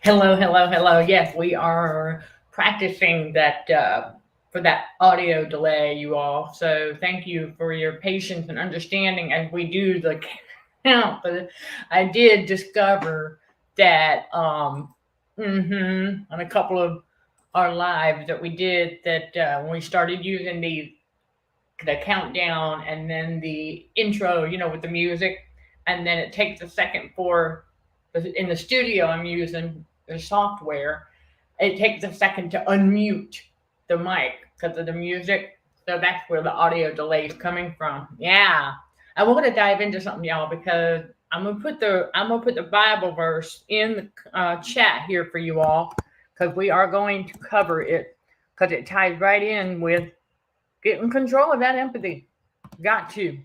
Hello, hello, hello. Yes, we are practicing that for that audio delay, you all. So thank you for your patience and understanding as we do the count. But I did discover that on a couple of our lives that we did that when we started using the countdown and then the intro, with the music, and then it takes a second for in the studio I'm using the software. It takes a second to unmute the mic because of the music. So that's where the audio delay is coming from. Yeah, I want to dive into something, y'all, because I'm gonna put the Bible verse in the chat here for you all because we are going to cover it because it ties right in with getting control of that empathy. Got to.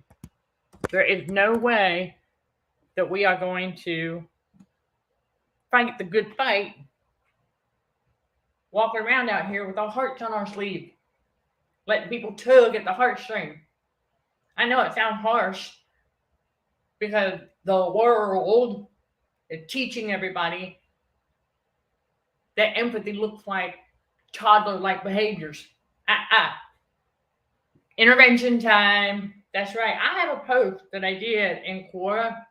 There is no way that we are going to fight the good fight walking around out here with our hearts on our sleeve, letting people tug at the heartstring. I know it sounds harsh because the world is teaching everybody that empathy looks like toddler-like behaviors. Intervention time. That's right. I have a post that I did in Quora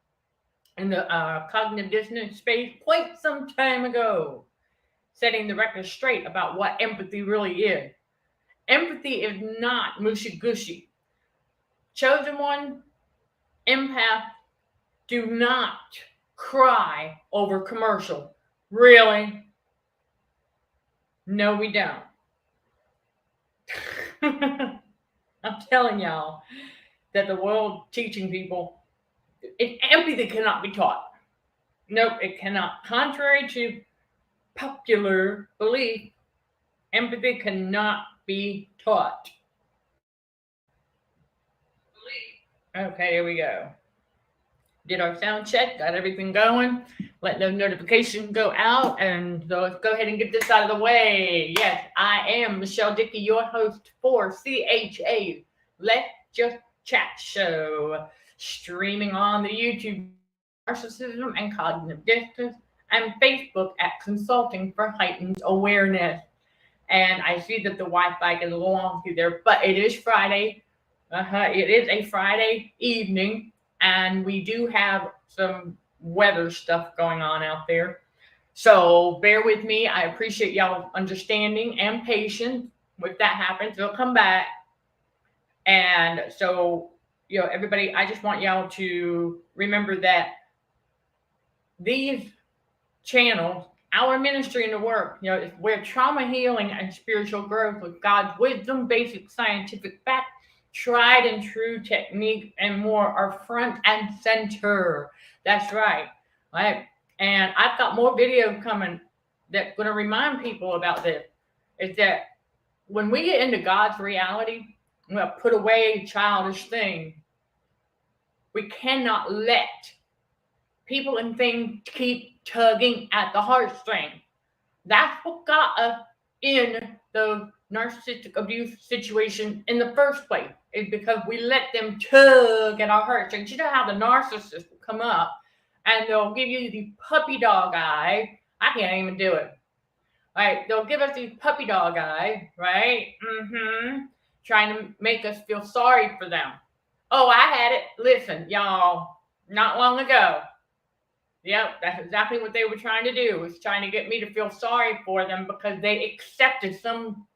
in the cognitive dissonance space quite some time ago, setting the record straight about what empathy really is. Empathy is not mushy gushy. Chosen one, empath, do not cry over commercial. Really? No, we don't. I'm telling y'all that the world teaching people empathy cannot be taught. Nope, it cannot. Contrary to popular belief, empathy cannot be taught. Okay, here we go. Did our sound check, got everything going. Let those notifications go out, and so let's go ahead and get this out of the way. Yes, I am Michelle Dickey, your host for CHA Let's Just Chat Show, streaming on the YouTube Narcissism and Cognitive Dissonance, and Facebook at Consulting for Heightened Awareness. And I see that the Wi-Fi is a little wonky there, but it is Friday. It is a Friday evening, and we do have some weather stuff going on out there. So bear with me. I appreciate y'all understanding and patience. If that happens, it'll come back. And so, everybody, I just want y'all to remember that these channels, our ministry and the work, is where trauma healing and spiritual growth with God's wisdom, basic scientific fact, tried and true technique, and more are front and center. That's right. Right. And I've got more videos coming that's going to remind people about this. Is that when we get into God's reality, we put away childish things. We cannot let people and things keep tugging at the heartstring. That's what got us in the narcissistic abuse situation in the first place, is because we let them tug at our heartstrings. You know how the narcissist will come up and they'll give you the puppy dog eye. I can't even do it. Right? They'll give us these puppy dog eye, right? Trying to make us feel sorry for them. Oh, I had it. Listen, y'all, not long ago. Yep, that's exactly what they were trying to do, was trying to get me to feel sorry for them because they accepted some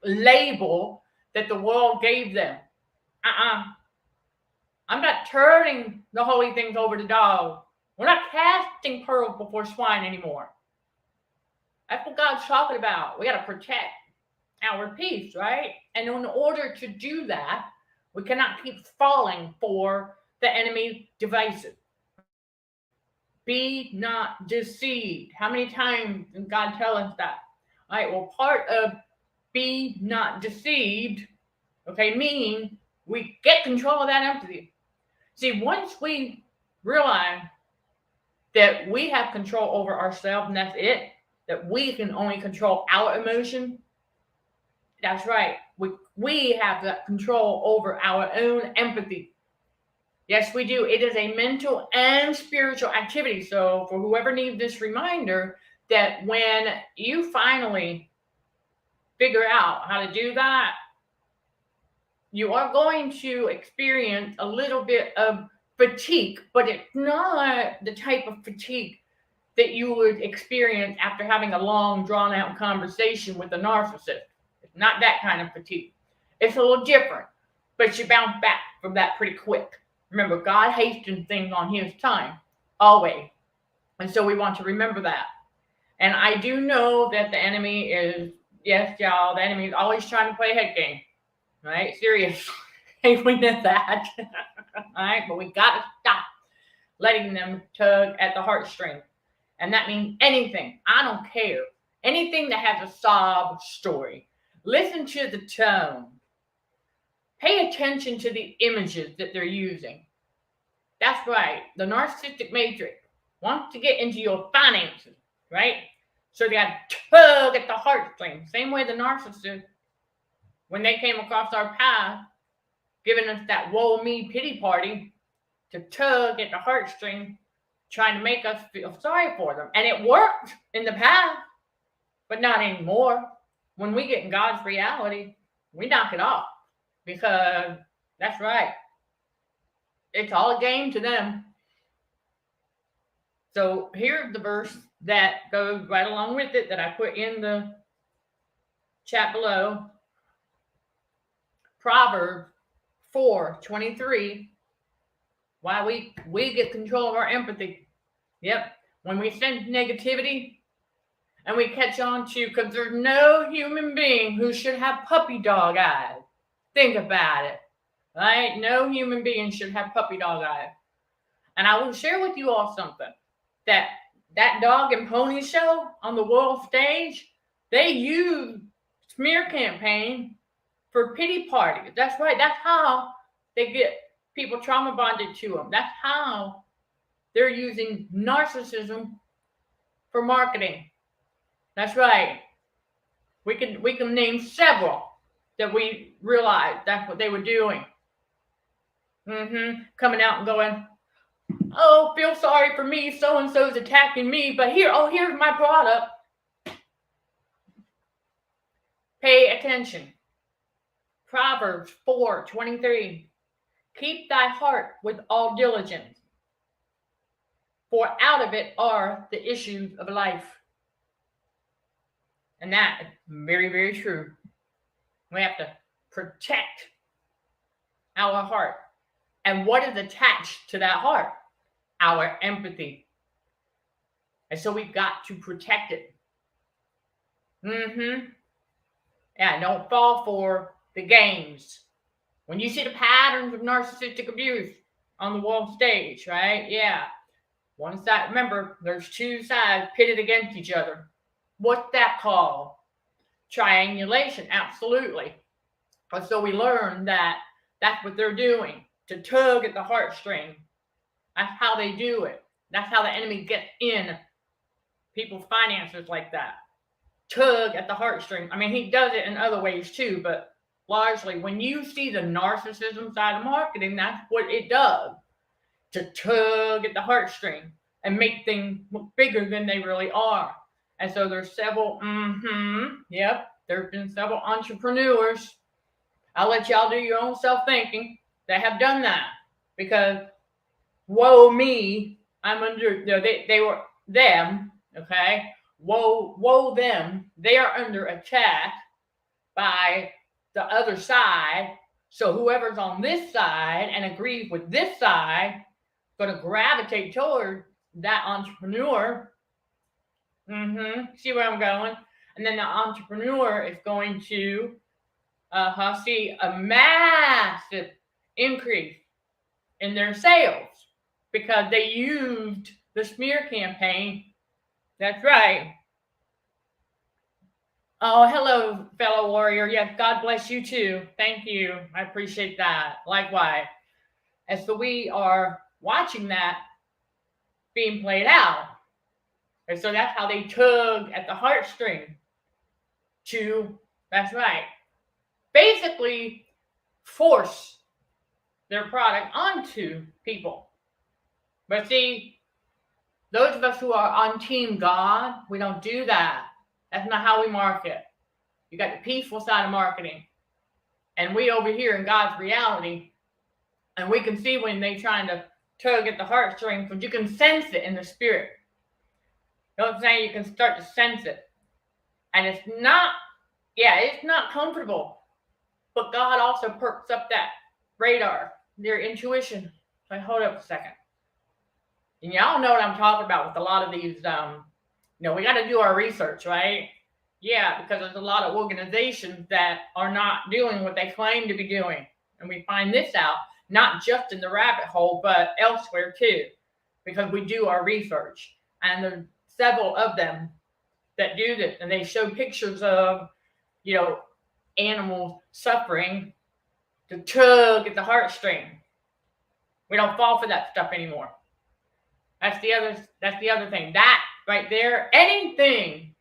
label that the world gave them. I'm not turning the holy things over to dogs. We're not casting pearls before swine anymore. That's what God's talking about. We got to protect our peace, right? And in order to do that, we cannot keep falling for the enemy's devices. Be not deceived. How many times did God tell us that? All right, well, part of be not deceived, meaning we get control of that empathy. See, once we realize that we have control over ourselves and that's it, that we can only control our emotion, that's right. We have that control over our own empathy. Yes, we do. It is a mental and spiritual activity. So for whoever needs this reminder that when you finally figure out how to do that, you are going to experience a little bit of fatigue, but it's not the type of fatigue that you would experience after having a long, drawn out conversation with a narcissist. It's not that kind of fatigue. It's a little different, but you bounce back from that pretty quick. Remember, God hastens things on his time, always. And so we want to remember that. And I do know that the enemy is, yes, y'all, the enemy is always trying to play a head game. Right? Seriously. We know that. All right? But we got to stop letting them tug at the heartstring. And that means anything. I don't care. Anything that has a sob story. Listen to the tone. Pay attention to the images that they're using. That's right. The narcissistic matrix wants to get into your finances, right? So they got to tug at the heartstring. Same way the narcissist, when they came across our path, giving us that woe me pity party to tug at the heartstring, trying to make us feel sorry for them. And it worked in the past, but not anymore. When we get in God's reality, we knock it off because that's right. It's all a game to them. So here's the verse that goes right along with it that I put in the chat below. Proverbs 4:23. Why we get control of our empathy. Yep. When we sense negativity and we catch on to, because there's no human being who should have puppy dog eyes. Think about it. Right? No human being should have puppy dog eyes. And I will share with you all something. That dog and pony show on the world stage, they use smear campaign for pity parties. That's right. That's how they get people trauma bonded to them. That's how they're using narcissism for marketing. That's right. We can name several that we realized that's what they were doing. Coming out and going, oh, feel sorry for me. So-and-so's attacking me, but here's my product. Pay attention. Proverbs 4:23. Keep thy heart with all diligence, for out of it are the issues of life. And that is very, very true. We have to protect our heart. And what is attached to that heart? Our empathy. And so we've got to protect it. Yeah, don't fall for the games. When you see the patterns of narcissistic abuse on the world stage, right? Yeah. One side, remember, there's two sides pitted against each other. What's that called? Triangulation, absolutely. And so we learn that that's what they're doing, to tug at the heartstring. That's how they do it. That's how the enemy gets in people's finances like that. Tug at the heartstring. I mean, he does it in other ways too, but largely when you see the narcissism side of marketing, that's what it does. To tug at the heartstring and make things look bigger than they really are. And so there's several, there have been several entrepreneurs, I'll let y'all do your own self-thinking, that have done that. Because, woe me, I'm under, they were them, okay? Woe them, they are under attack by the other side. So whoever's on this side and agrees with this side, going to gravitate toward that entrepreneur. See where I'm going? And then the entrepreneur is going to see a massive increase in their sales because they used the smear campaign. That's right. Oh, hello, fellow warrior. Yes, God bless you too. Thank you. I appreciate that. Likewise. And so we are watching that being played out. And so that's how they tug at the heartstring to, that's right, basically force their product onto people. But see, Those of us who are on Team God, we don't do that. That's not how we market. You got the peaceful side of marketing. And we over here in God's reality, and we can see when they're trying to tug at the heartstrings, but you can sense it in the spirit. You know what I'm saying? You can start to sense it. And it's not comfortable. But God also perks up that radar, their intuition. So hold up a second. And y'all know what I'm talking about with a lot of these, we got to do our research, right? Yeah, because there's a lot of organizations that are not doing what they claim to be doing. And we find this out, not just in the rabbit hole, but elsewhere too, because we do our research. And there's several of them that do this, and they show pictures of, animals suffering to tug at the heartstring. We don't fall for that stuff anymore. That's the other thing. That right there, anything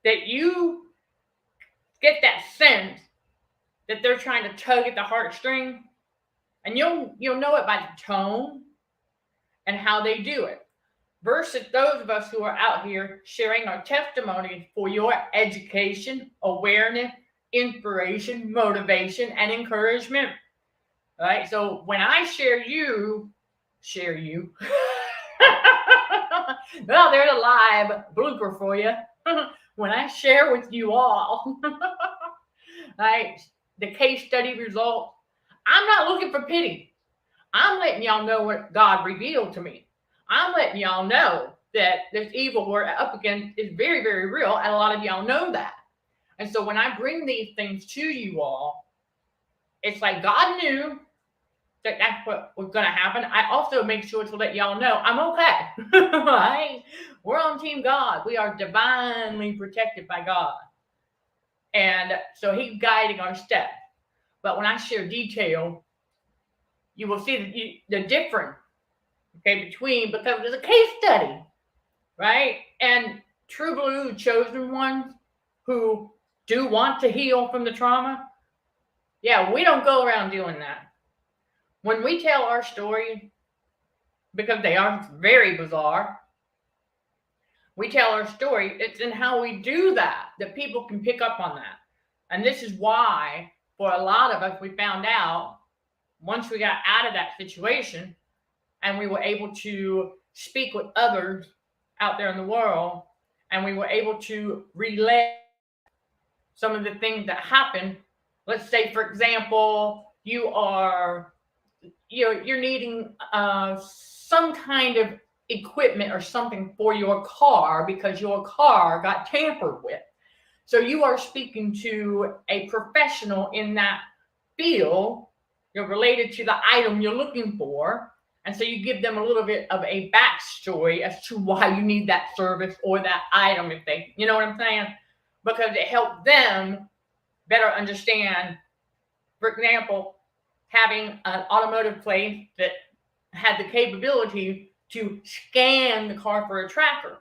that you get that sense that they're trying to tug at the heartstring, and you'll know it by the tone and how they do it. Versus those of us who are out here sharing our testimonies for your education, awareness, inspiration, motivation, and encouragement. All right. So when I share you. Well, there's a live blooper for you. When I share with you all, right, the case study results, I'm not looking for pity. I'm letting y'all know what God revealed to me. I'm letting y'all know that this evil we're up against is very, very real, and a lot of y'all know that. And so when I bring these things to you all, it's like God knew that that's what was going to happen. I also make sure to let y'all know I'm okay. Right? We're on Team God. We are divinely protected by God. And so He's guiding our steps. But when I share detail, you will see the difference, between, because there's a case study, right? And true blue chosen ones who do want to heal from the trauma, we don't go around doing that. When we tell our story, because they are very bizarre, we tell our story, it's in how we do that people can pick up on that. And this is why, for a lot of us, we found out, once we got out of that situation, and we were able to speak with others out there in the world, and we were able to relay some of the things that happened. Let's say, for example, you're needing some kind of equipment or something for your car because your car got tampered with. So you are speaking to a professional in that field. You're related to the item you're looking for. And so you give them a little bit of a backstory as to why you need that service or that item, if they, you know what I'm saying? Because it helped them better understand, for example, having an automotive place that had the capability to scan the car for a tracker.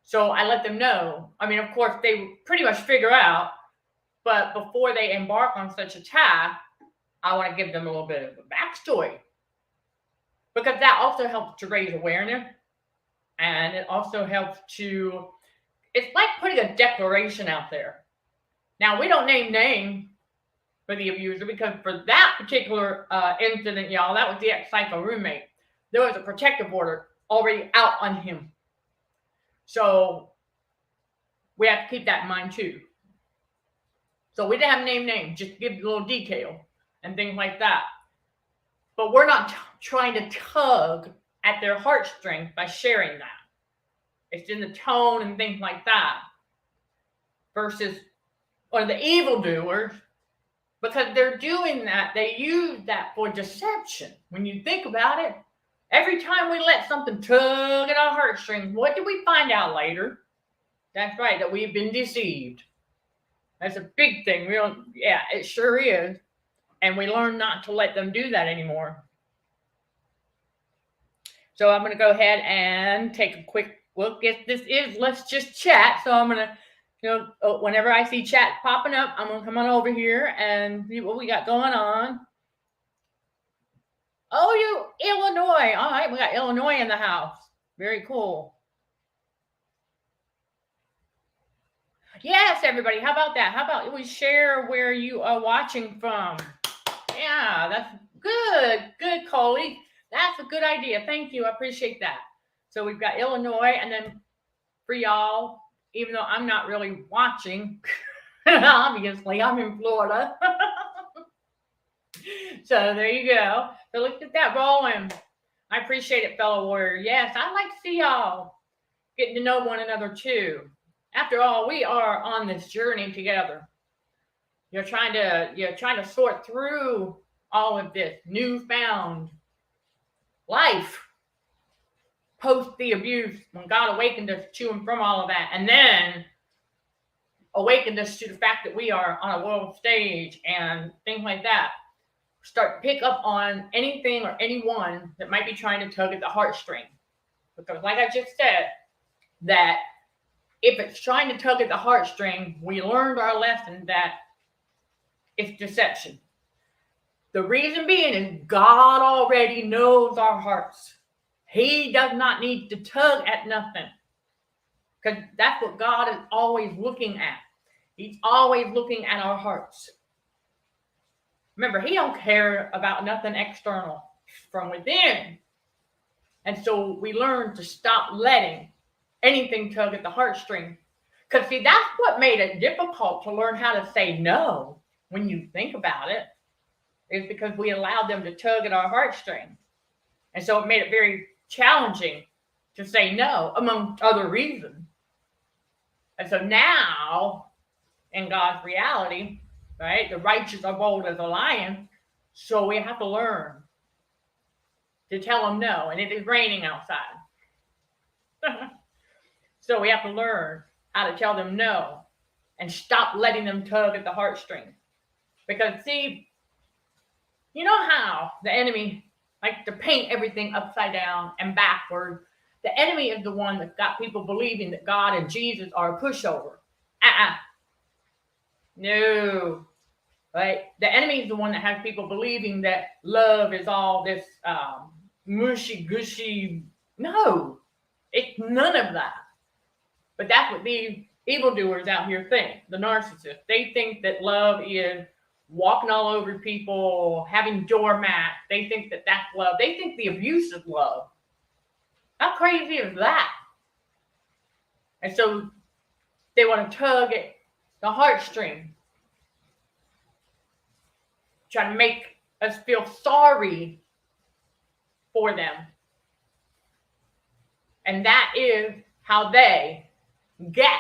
So I let them know. I mean, of course, they pretty much figure out, but before they embark on such a task, I want to give them a little bit of a backstory. Because that also helps to raise awareness. And it also helps to, it's like putting a declaration out there. Now, we don't name names for the abuser, because for that particular incident, y'all, that was the ex-psycho roommate. There was a protective order already out on him. So we have to keep that in mind too. So we didn't have name names, just give a little detail and things like that. But we're not trying to tug at their heartstrings by sharing that. It's in the tone and things like that. Versus, or the evildoers, because they're doing that, they use that for deception. When you think about it, every time we let something tug at our heartstrings, what do we find out later? That's right, that we've been deceived. That's a big thing. It sure is. And we learn not to let them do that anymore. So I'm going to go ahead and take a quick look at this. Let's just chat. So I'm going to, whenever I see chat popping up, I'm going to come on over here and see what we got going on. Oh, Illinois. All right, we got Illinois in the house. Very cool. Yes, everybody. How about that? How about we share where you are watching from? Yeah, that's good. Good, Coley. That's a good idea. Thank you. I appreciate that. So we've got Illinois, and then for y'all, even though I'm not really watching, obviously, I'm in Florida. So there you go. So look at that rolling. I appreciate it, fellow warrior. Yes, I like to see y'all getting to know one another too. After all, we are on this journey together. You're trying to sort through all of this newfound life post the abuse when God awakened us to and from all of that, and then awakened us to the fact that we are on a world stage and things like that. Start to pick up on anything or anyone that might be trying to tug at the heartstring. Because like I just said, that if it's trying to tug at the heartstring, we learned our lesson that it's deception. The reason being is God already knows our hearts. He does not need to tug at nothing. Because that's what God is always looking at. He's always looking at our hearts. Remember, he don't care about nothing external, from within. And so we learn to stop letting anything tug at the heartstring. Because see, that's what made it difficult to learn how to say no when you think about it, is because we allowed them to tug at our heartstring. And so it made it very challenging to say no, among other reasons. And so now, in God's reality, right, the righteous are bold as a lion, so we have to learn to tell them no. And it is raining outside. So we have to learn how to tell them no and stop letting them tug at the heartstrings. Because see, you know how the enemy likes to paint everything upside down and backward. The enemy is the one that got people believing that God and Jesus are a pushover. No. Right? The enemy is the one that has people believing that love is all this mushy gushy. No, it's none of that. But that's what these evildoers out here think. The narcissists. They think that love is walking all over people, having doormats. They think that that's love. They think the abuse is love. How crazy is that? And so they want to tug at the heartstring, try to make us feel sorry for them. And that is how they get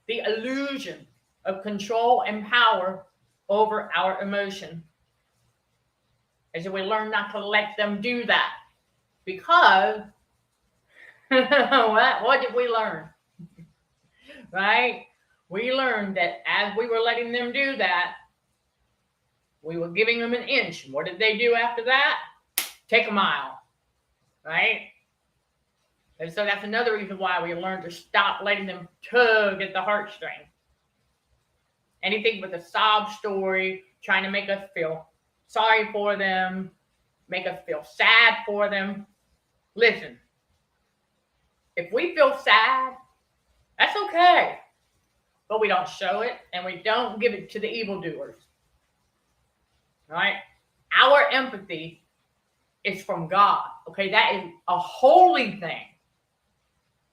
the illusion of control and power over our emotion. And so we learn not to let them do that. Because what did we learn? Right? We learned that as we were letting them do that, we were giving them an inch. What did they do after that? Take a mile. Right? And so that's another reason why we learned to stop letting them tug at the heartstring. Anything with a sob story, trying to make us feel sorry for them, make us feel sad for them. Listen, if we feel sad, that's okay. But we don't show it, and we don't give it to the evildoers. All right? Our empathy is from God. Okay? That is a holy thing.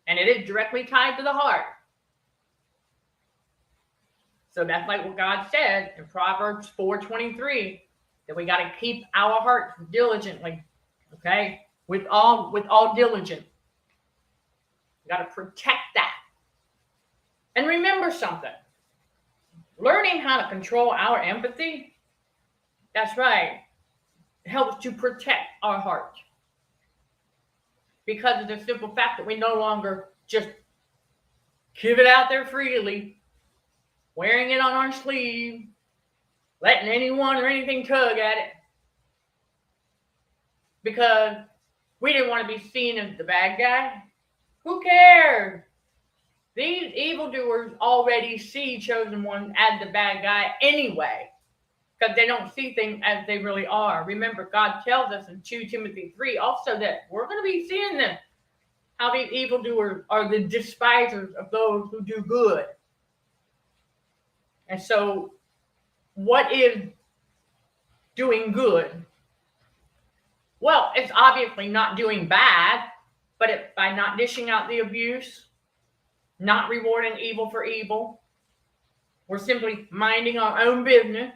And it is directly tied to the heart. So that's like what God said in Proverbs 4:23, that we got to keep our hearts diligently, okay? With all diligence. We got to protect that. And remember something. Learning how to control our empathy, that's right, helps to protect our heart. Because of the simple fact that we no longer just give it out there freely, wearing it on our sleeve, letting anyone or anything tug at it. Because we didn't want to be seen as the bad guy. Who cares? These evildoers already see Chosen One as the bad guy anyway. Because they don't see things as they really are. Remember, God tells us in 2 Timothy 3 also that we're going to be seeing them how the evildoers are the despisers of those who do good. And so, what is doing good? Well, it's obviously not doing bad, but by not dishing out the abuse, not rewarding evil for evil. We're simply minding our own business,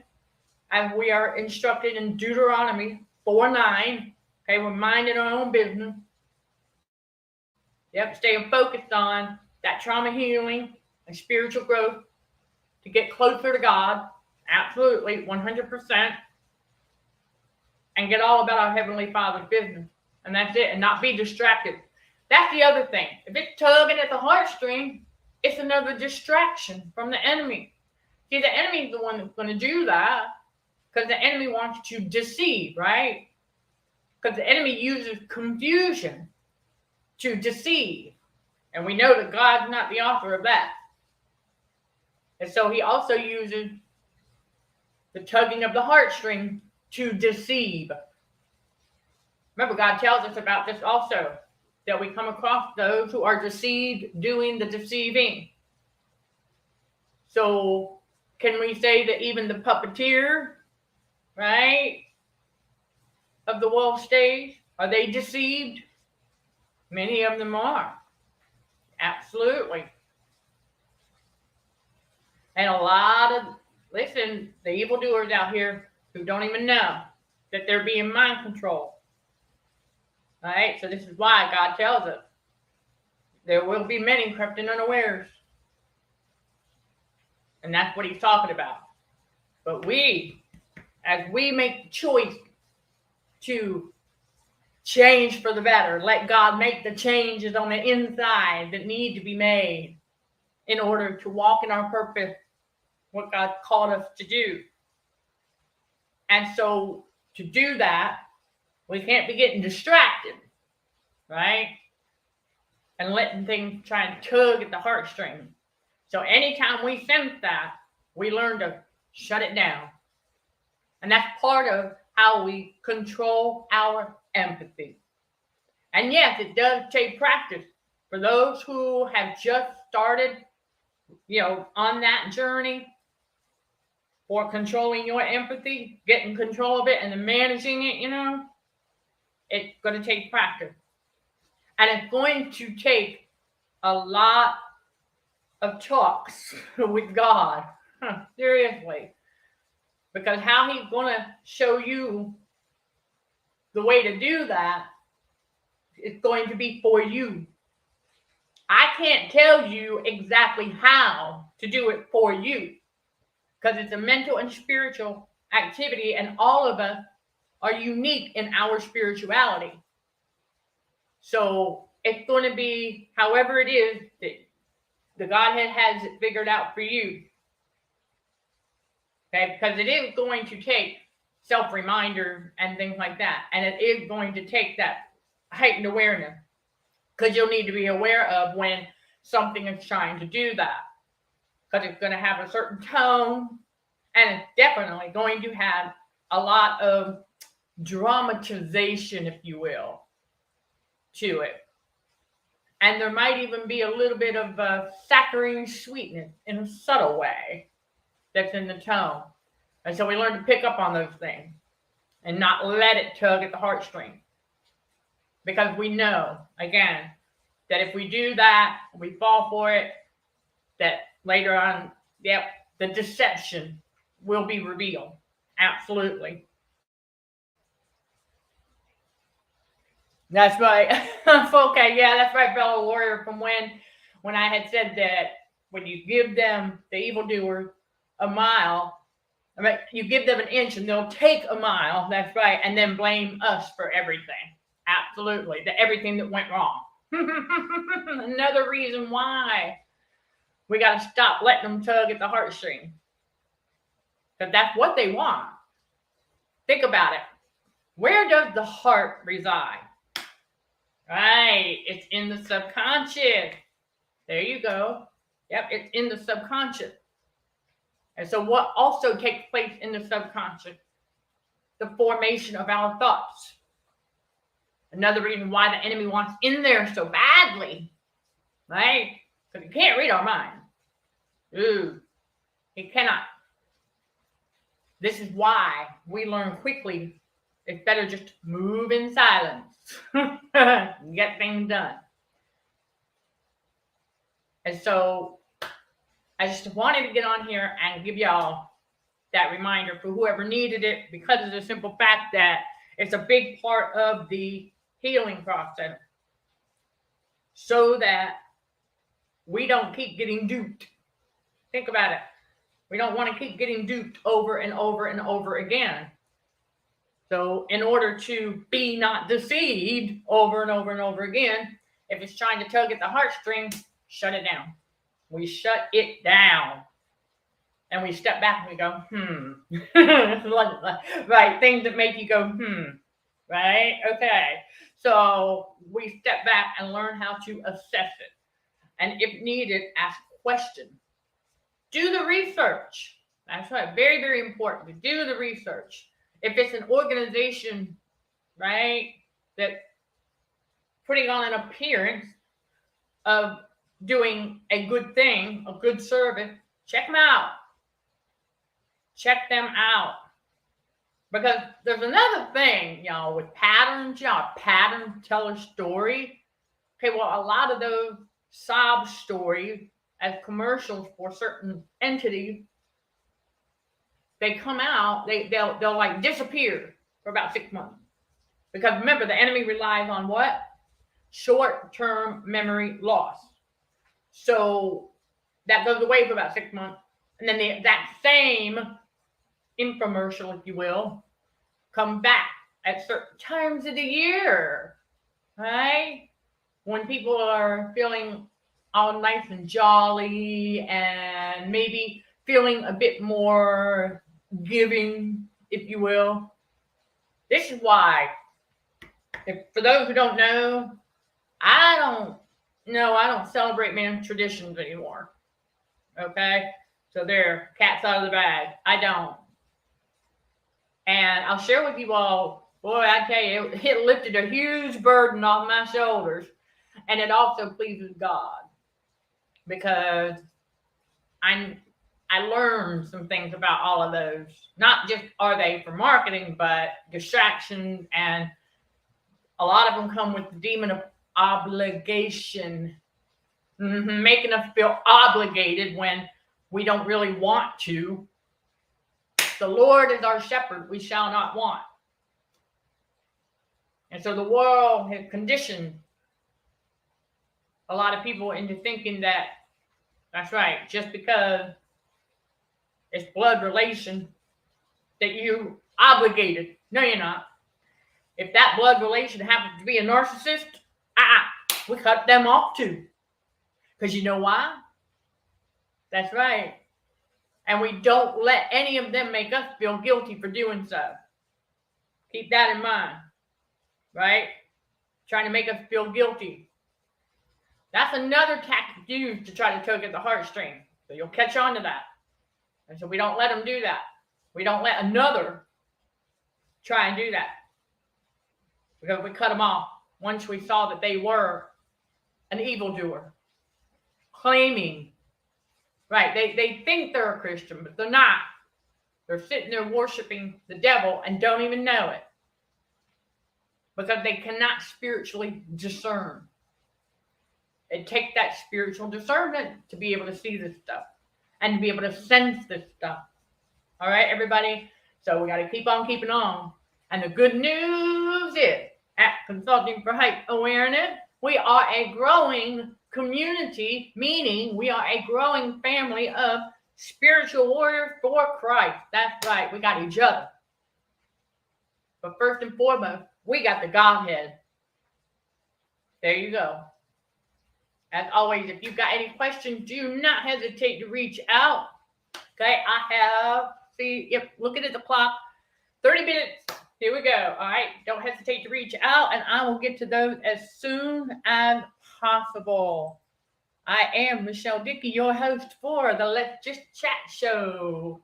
as we are instructed in Deuteronomy 4:9. Okay, we're minding our own business. Yep, staying focused on that trauma healing and spiritual growth to get closer to God. Absolutely, 100%. And get all about our Heavenly Father's business. And that's it. And not be distracted. That's the other thing. If it's tugging at the heartstring, it's another distraction from the enemy. See, the enemy's the one that's going to do that, because the enemy wants to deceive, right? Because the enemy uses confusion to deceive. And we know that God's not the author of that. And so he also uses the tugging of the heartstring to deceive. Remember, God tells us about this also, that we come across those who are deceived doing the deceiving. So can we say that even the puppeteer, right, of the world stage, are they deceived? Many of them are. Absolutely. And a lot of, listen, the evildoers out here who don't even know that they're being mind controlled. All right, so this is why God tells us there will be many crept in unawares. And that's what he's talking about. But we, as we make the choice to change for the better, let God make the changes on the inside that need to be made in order to walk in our purpose, what God called us to do. And so to do that, we can't be getting distracted, right? And letting things try and tug at the heartstring. So anytime we sense that, we learn to shut it down. And that's part of how we control our empathy. And yes, it does take practice. For those who have just started, on that journey for controlling your empathy, getting control of it and then managing it, it's going to take practice. And it's going to take a lot of talks with God. Seriously. Because how he's going to show you the way to do that is going to be for you. I can't tell you exactly how to do it for you, because it's a mental and spiritual activity, and all of us are unique in our spirituality. So it's going to be however it is that the Godhead has it figured out for you. Okay, because it is going to take self-reminder and things like that. And it is going to take that heightened awareness, because you'll need to be aware of when something is trying to do that. Because it's going to have a certain tone, and it's definitely going to have a lot of dramatization, if you will, to it. And there might even be a little bit of saccharine sweetness in a subtle way that's in the tone. And so we learn to pick up on those things and not let it tug at the heartstring. Because we know, again, that if we do that, we fall for it, that later on, the deception will be revealed. Absolutely. That's right. Okay, yeah, that's right, fellow warrior, from when I had said that when you give them, the evildoers, a mile, you give them an inch and they'll take a mile, that's right, and then blame us for everything. Absolutely, everything that went wrong. Another reason why we got to stop letting them tug at the heartstring. Because that's what they want. Think about it. Where does the heart reside? Right, it's in the subconscious. There you go. Yep, it's in the subconscious. And so what also takes place in the subconscious? The formation of our thoughts. Another reason why the enemy wants in there so badly, right? Because he can't read our mind. Ooh, he cannot. This is why we learn quickly. It's better just to move in silence. Get things done. And so I just wanted to get on here and give y'all that reminder for whoever needed it, because of the simple fact that it's a big part of the healing process, so that we don't keep getting duped. Think about it. We don't want to keep getting duped over and over and over again. So in order to be not deceived over and over and over again, if it's trying to tug at the heartstrings, shut it down. We shut it down. And we step back and we go, right? Things that make you go, right? Okay. So we step back and learn how to assess it. And if needed, ask questions. Do the research. That's right. Very, very important to do the research. If it's an organization, right, that putting on an appearance of doing a good thing, a good service, check them out. Check them out. Because there's another thing, y'all, with patterns, patterns tell a story. Okay, well, a lot of those sob stories as commercials for certain entities, they come out, they'll like disappear for about 6 months. Because remember, the enemy relies on what? Short-term memory loss. So that goes away for about 6 months. And then that same infomercial, if you will, come back at certain times of the year, right? When people are feeling all nice and jolly and maybe feeling a bit more giving, if you will. This is why, for those who don't know, I don't celebrate men's traditions anymore. Okay? So there, cat's out of the bag. I don't. And I'll share with you all, boy, I tell you, it lifted a huge burden off my shoulders. And it also pleases God. Because I learned some things about all of those. Not just are they for marketing, but distractions, and a lot of them come with the demon of obligation, making us feel obligated when we don't really want to. The Lord is our shepherd, we shall not want. And so the world has conditioned a lot of people into thinking that, that's right, just because it's blood relation, that you obligated. No, you're not. If that blood relation happens to be a narcissist, we cut them off too. Because you know why? That's right. And we don't let any of them make us feel guilty for doing so. Keep that in mind. Right? Trying to make us feel guilty. That's another tactic used to try to tug at the heartstring. So you'll catch on to that. And so we don't let them do that. We don't let another try and do that. Because we cut them off once we saw that they were an evildoer. Claiming. Right, they think they're a Christian, but they're not. They're sitting there worshiping the devil and don't even know it. Because they cannot spiritually discern. It takes that spiritual discernment to be able to see this stuff. And to be able to sense this stuff. All right, everybody? So we got to keep on keeping on. And the good news is, at Consulting for Hype Awareness, we are a growing community, meaning we are a growing family of spiritual warriors for Christ. That's right, we got each other. But first and foremost, we got the Godhead. There you go. As always, if you've got any questions, do not hesitate to reach out. Okay, looking at the clock, 30 minutes. Here we go. All right, don't hesitate to reach out, and I will get to those as soon as possible. I am Michelle Dickey, your host for the Let's Just Chat show.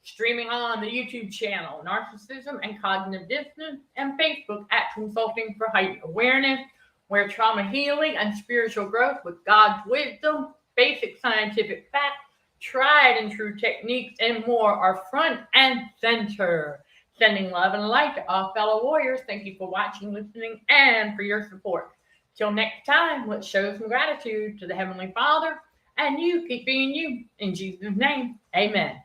streaming on the YouTube channel, Narcissism and Cognitive Dissonance, and Facebook at Consulting for Heightened Awareness, where trauma healing and spiritual growth with God's wisdom, basic scientific facts, tried and true techniques, and more are front and center. Sending love and light to all fellow warriors. Thank you for watching, listening, and for your support. Till next time, let's show some gratitude to the Heavenly Father, and you keep being you. In Jesus' name, amen.